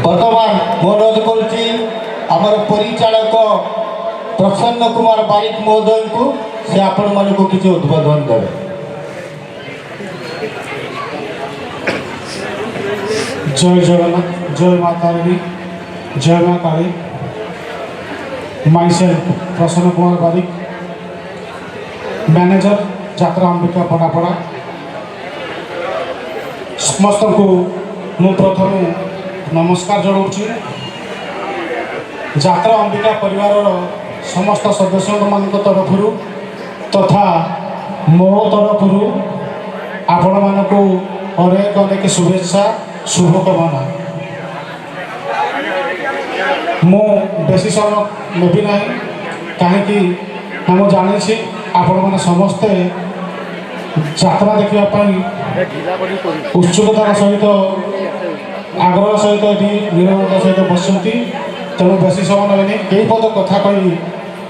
বর্তমান অনুরোধ করছি আমার পরিচালক প্রসন্ন কুমার বারিক মহোদয়ଙ୍କୁ সে ଆପଣମାନଙ୍କୁ କିଛି ଉଦ୍ବୋଧନ ଦେବେ। जय जगन्नाथ, जय माता रानी, जय माँ काली। माई सेल्फ प्रसन्न कुमार बारिक, मैनेजर यात्रा अंबिका पड़ापड़ा। समस्त को मु प्रथम नमस्कार जनाऊँगी। यात्रा अंबिका परिवार समस्त सदस्य मान तरफ तथा मो तरफ आपण मानक अनेक अनेक शुभेच्छा शुभकामना। मु बेसी समय नेबी ना कहीं मुझे जानी आपण मैंने समस्ते यात्रा देखापी उत्सुकतार सहित आग्रह सहित ये निरवता सहित बसती। तेणु बेसी समय नेबी कई पद कथा कही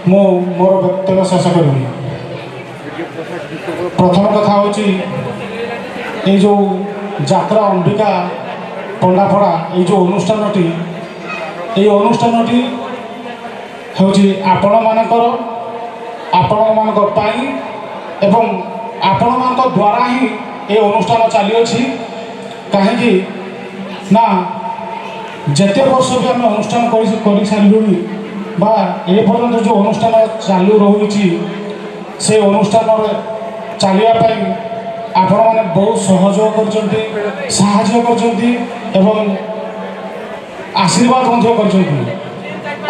मु मोर वक्तव्य शेष करी। प्रथम कथा हूँ ये जो यात्रा अंबिका पंडापड़ा ये जो अनुष्ठानटी हूँ आपण मानकर एवं आपण मान द्वारा ही ये अनुष्ठान चली कहीं ना जिते वर्ष भी आम अनुष्ठान कर सारू बा ए पर्यंत जो अनुष्ठान चालू रही से अनुष्ठान चलने आपण मैंने बहुत सहयोग कर आशीर्वाद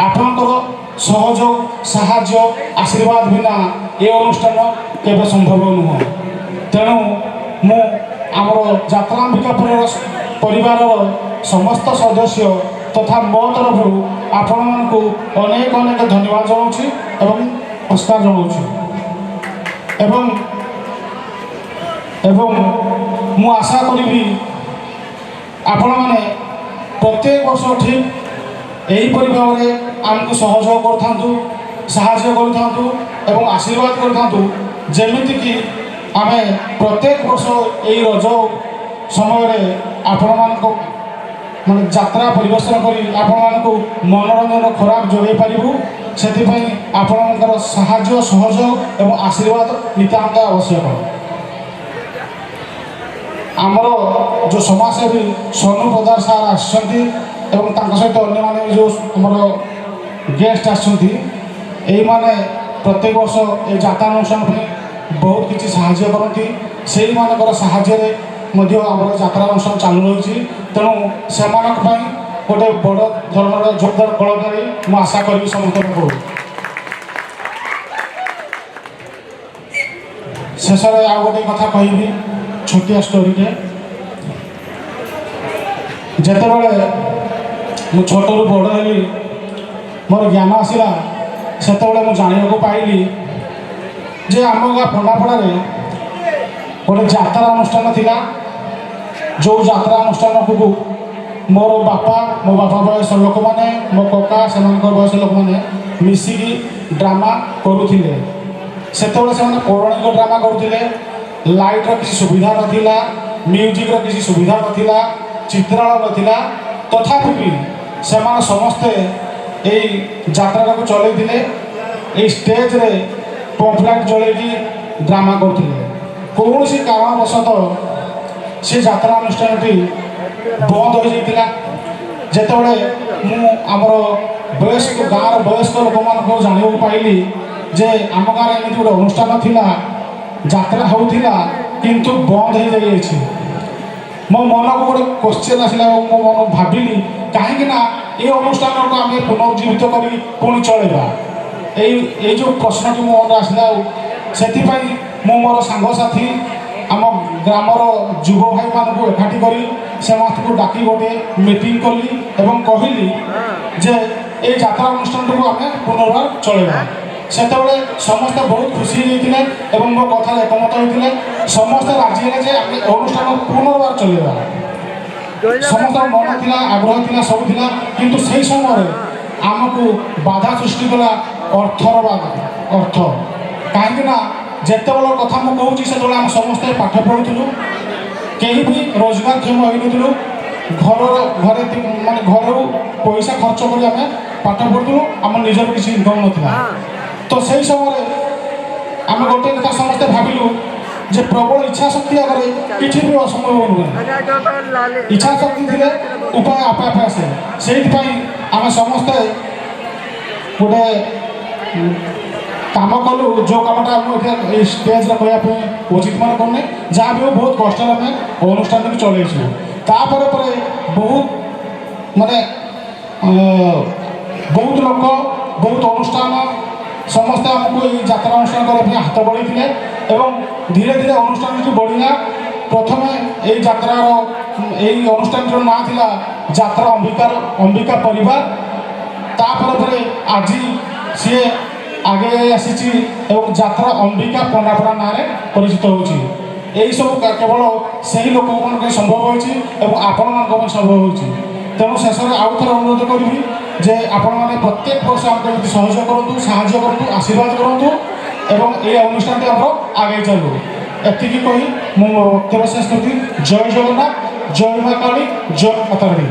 आपणकर सहयोग साहाय्य आशीर्वाद बिना ये अनुष्ठान केवे संभव नुह। तेणु मु आमर यात्रांबिका परिवार समस्त सदस्य तथा मो तरफ आपण मानक अनेक अनेक धन्यवाद जनाऊँगी एवं नमस्कार जनाऊँगी। एवं मु आशा करी आपण मैंने प्रत्येक वर्ष ठीक यहीपरि भाव में आमको सहयोग कर आशीर्वाद करमितिक आम प्रत्येक वर्ष यही रज समय आपण मानक माने यात्रा परिवेशन करी आपण मानक मनोरंजन खोराक जोगाई पारिबु। सेथिपई आपणकर साहाय्य सहयोग एवं आशीर्वाद नितांत आवश्यक। आमर जो समाजसेवी सोनू प्रधान सार आसछंती एवं तांका सहित अन्य माने जो आमर गेस्ट आसछंती एई माने प्रत्येक वर्ष ए यात्रा अनुष्ठान पे बहुत किसी साहाय्य करती। से मानकर साहाय्य मध्य आमर यात्रा अनुष्ठान चालू रही। तेणु से गोटे बड़ धर्म जोरदार कलाकारी मु आशा करी समस्त को। शेष आ गोटे कथा कहि छोटिया स्टोरी जिते बड़े मु छोटू बड़ हली मोर ज्ञान आसला से मुझे जाना पाइली जे आम गाँ पंडापड़ा गोटे यात्रा अनुष्ठान थिला। जो यात्रा अनुष्ठान को मोर बापा मो बापा बयस लोक मैंने मो कका से बयस लोक मैंने मिसिकी ड्रामा करुले। से पौराणिक ड्रामा करुले। लाइट किसी सुविधा नाला, म्यूजिक किसी सुविधा नाला, चित्रालय नाला। तथापि भी से समस्ते यही यात्रा को चलते स्टेज रे पम्फलेट जलैकी ड्रामा करुले। कौन सी कारणवशतः से यात्रा अनुष्ठान बंद हो जाता। जितेबाला मुझर वयस्क गाँव वयस्क लोक मान जाना पाइली जे आम गाँव एमती गोटे अनुष्ठान थिला, यात्रा होता किंतु बंद हो जाए। मो मन को गोटे क्वेश्चन आसला मो मन भाविली कहीं ये अनुष्ठान को आम पुनर्जीवित कर पुणी चलवा। ये जो प्रश्न की मो मन आसला से मोर सांगसाथी आम ग्रामर युव भाई मानक एकाठी करी से डाकी गोटे मीटिंग कली एवं कहली जे ये यात्रा अनुष्ठान को आम पुनर्बार चलवा। से समस्ते बहुत खुशी होते और मो कथा एकमत होते। समस्ते राजी है अनुष्ठान पुनर्बार चलवा। समस्त मन था आग्रह था सब था किंतु से समय आमको बाधा सृष्टि कला अर्थर अर्थ कहीं जिते बड़ कथा मुझे कहूँ से आम समस्ते पाठ पढ़ुलु कहीं भी रोजगार क्षम हो ଘରେ ମାନେ ଘରୁ ପଇସା ଖର୍ଚ୍ଚ କରି ଆମେ ପାଠ ପଢ଼ୁଥିଲୁ, ଆମର ନିଜର କିଛି ଇନକମ୍ ନଥିଲା। ତ ସେଇ ସମୟରେ ଆମେ ଗୋଟେ କଥା ସମସ୍ତେ ଭାବିଲୁ ଯେ ପ୍ରବଳ ଇଚ୍ଛା ଶକ୍ତି ଆଗରେ କିଛି ବି ଅସମ୍ଭବ ନୁହେଁ। ଇଚ୍ଛା ଶକ୍ତି ଥିଲେ ଉପାୟ ଆପେ ଆପେ ଆସେ। ସେଇଥିପାଇଁ ଆମେ ସମସ୍ତେ ଗୋଟେ କାମ କଲୁ, ଯେଉଁ କାମଟା ମୁଁ ଏଠି ଏଇ ଷ୍ଟେଜ୍ରେ କହିବା ପାଇଁ ଉଚିତ ମନେ କରୁନି। ଯାହା ବି ହଉ ବହୁତ କଷ୍ଟରେ ଆମେ ଅନୁଷ୍ଠାନକୁ ଚଲେଇଛୁ। ତାପରେ ପରେ ବହୁତ ମାନେ ବହୁତ ଲୋକ, ବହୁତ ଅନୁଷ୍ଠାନ ସମସ୍ତେ ଆମକୁ ଏଇ ଯାତ୍ରା ଅନୁଷ୍ଠାନ କରିବା ପାଇଁ ହାତ ବଢ଼େଇଥିଲେ ଏବଂ ଧୀରେ ଧୀରେ ଅନୁଷ୍ଠାନଟି ବଢ଼ିଲା। ପ୍ରଥମେ ଏଇ ଯାତ୍ରାର ଏଇ ଅନୁଷ୍ଠାନଟିର ନାଁ ଥିଲା ଯାତ୍ରା ଅମ୍ବିକା ପରିବାର। ତାପରେ ପରେ ଆଜି ସିଏ ଆଗେଇ ଆସିଛି ଏବଂ ଯାତ୍ରା ଅମ୍ବିକା ପଣ୍ଡାପଡ଼ା ନାଁରେ ପରିଚିତ ହେଉଛି। ଏହିସବୁ କେବଳ ସେହି ଲୋକମାନଙ୍କ ପାଇଁ ସମ୍ଭବ ହୋଇଛି ଏବଂ ଆପଣମାନଙ୍କ ପାଇଁ ସମ୍ଭବ ହୋଇଛି। ତେଣୁ ଶେଷରେ ଆଉ ଥରେ ଅନୁରୋଧ କରିବି ଯେ ଆପଣମାନେ ପ୍ରତ୍ୟେକ ବର୍ଷ ଆମକୁ ଏମିତି ସହଯୋଗ କରନ୍ତୁ, ସାହାଯ୍ୟ କରନ୍ତୁ, ଆଶୀର୍ବାଦ କରନ୍ତୁ ଏବଂ ଏହି ଅନୁଷ୍ଠାନଟି ଆମର ଆଗେଇ ଚାଲୁ। ଏତିକି କହି ମୁଁ ମୋ ବକ୍ତବ୍ୟ ଶେଷ କରୁଛି। ଜୟ ଜଗନ୍ନାଥ, ଜୟ ମା କାଳୀ, ଜୟ ମାତା ରାଣୀ।